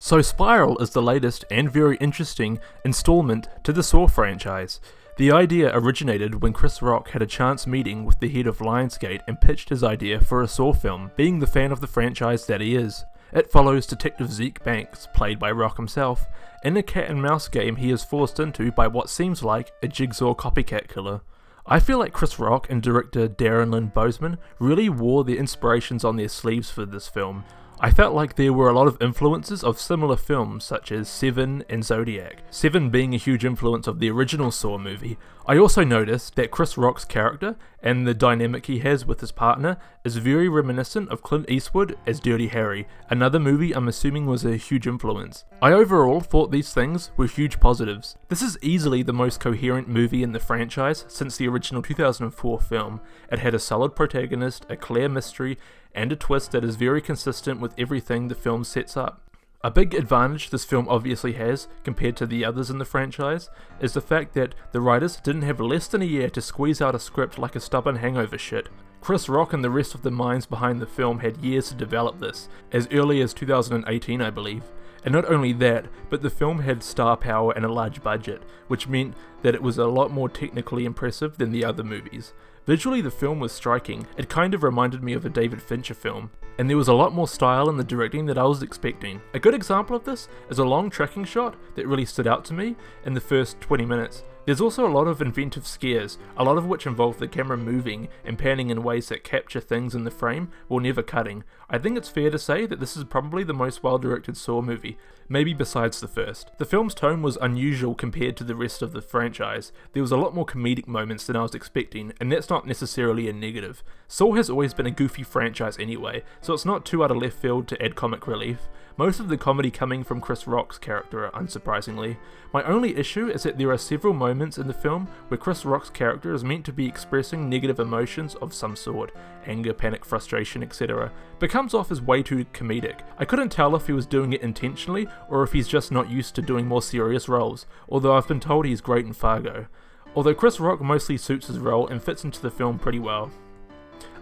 So Spiral is the latest and very interesting installment to the Saw franchise. The idea originated when Chris Rock had a chance meeting with the head of Lionsgate and pitched his idea for a Saw film, being the fan of the franchise that he is. It follows Detective Zeke Banks, played by Rock himself, in a cat and mouse game he is forced into by what seems like a Jigsaw copycat killer. I feel like Chris Rock and director Darren Bousman really wore their inspirations on their sleeves for this film. I felt like there were a lot of influences of similar films such as Seven and Zodiac, Seven being a huge influence of the original Saw movie. I also noticed that Chris Rock's character and the dynamic he has with his partner is very reminiscent of Clint Eastwood as Dirty Harry, another movie I'm assuming was a huge influence. I overall thought these things were huge positives. This is easily the most coherent movie in the franchise since the original 2004 film. It had a solid protagonist, a clear mystery, and a twist that is very consistent with everything the film sets up. A big advantage this film obviously has, compared to the others in the franchise, is the fact that the writers didn't have less than a year to squeeze out a script like a stubborn hangover shit. Chris Rock and the rest of the minds behind the film had years to develop this, as early as 2018 I believe. And not only that, but the film had star power and a large budget, which meant that it was a lot more technically impressive than the other movies. Visually the film was striking, it kind of reminded me of a David Fincher film, and there was a lot more style in the directing that I was expecting. A good example of this is a long tracking shot that really stood out to me in the first 20 minutes. There's also a lot of inventive scares, a lot of which involve the camera moving and panning in ways that capture things in the frame while never cutting. I think it's fair to say that this is probably the most well-directed Saw movie, maybe besides the first. The film's tone was unusual compared to the rest of the franchise. There was a lot more comedic moments than I was expecting, and that's not necessarily a negative. Saw has always been a goofy franchise anyway, so it's not too out of left field to add comic relief. Most of the comedy coming from Chris Rock's character, unsurprisingly. My only issue is that there are several moments in the film where Chris Rock's character is meant to be expressing negative emotions of some sort, anger, panic, frustration, etc., but comes off as way too comedic. I couldn't tell if he was doing it intentionally or if he's just not used to doing more serious roles, although I've been told he's great in Fargo. Although Chris Rock mostly suits his role and fits into the film pretty well.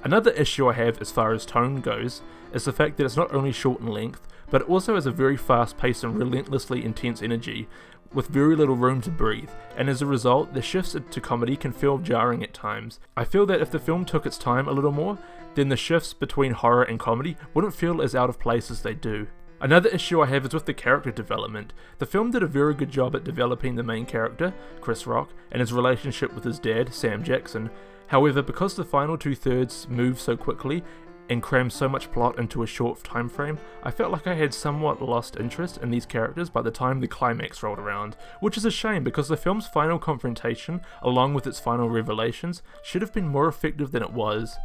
Another issue I have as far as tone goes is the fact that it's not only short in length, but it also has a very fast pace and relentlessly intense energy, with very little room to breathe, and as a result, the shifts to comedy can feel jarring at times. I feel that if the film took its time a little more, then the shifts between horror and comedy wouldn't feel as out of place as they do. Another issue I have is with the character development. The film did a very good job at developing the main character, Chris Rock, and his relationship with his dad, Sam Jackson. However, because the final two-thirds move so quickly and cram so much plot into a short time frame, I felt like I had somewhat lost interest in these characters by the time the climax rolled around, which is a shame because the film's final confrontation, along with its final revelations, should have been more effective than it was.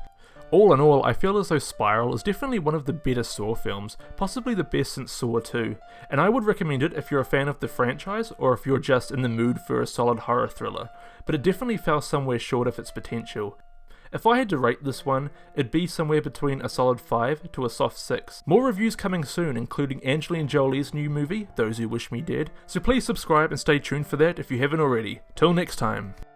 All in all, I feel as though Spiral is definitely one of the better Saw films, possibly the best since Saw 2, and I would recommend it if you're a fan of the franchise or if you're just in the mood for a solid horror thriller, but it definitely fell somewhere short of its potential. If I had to rate this one, it'd be somewhere between a solid 5 to a soft 6. More reviews coming soon, including Angelina Jolie's new movie, Those Who Wish Me Dead, so please subscribe and stay tuned for that if you haven't already. Till next time.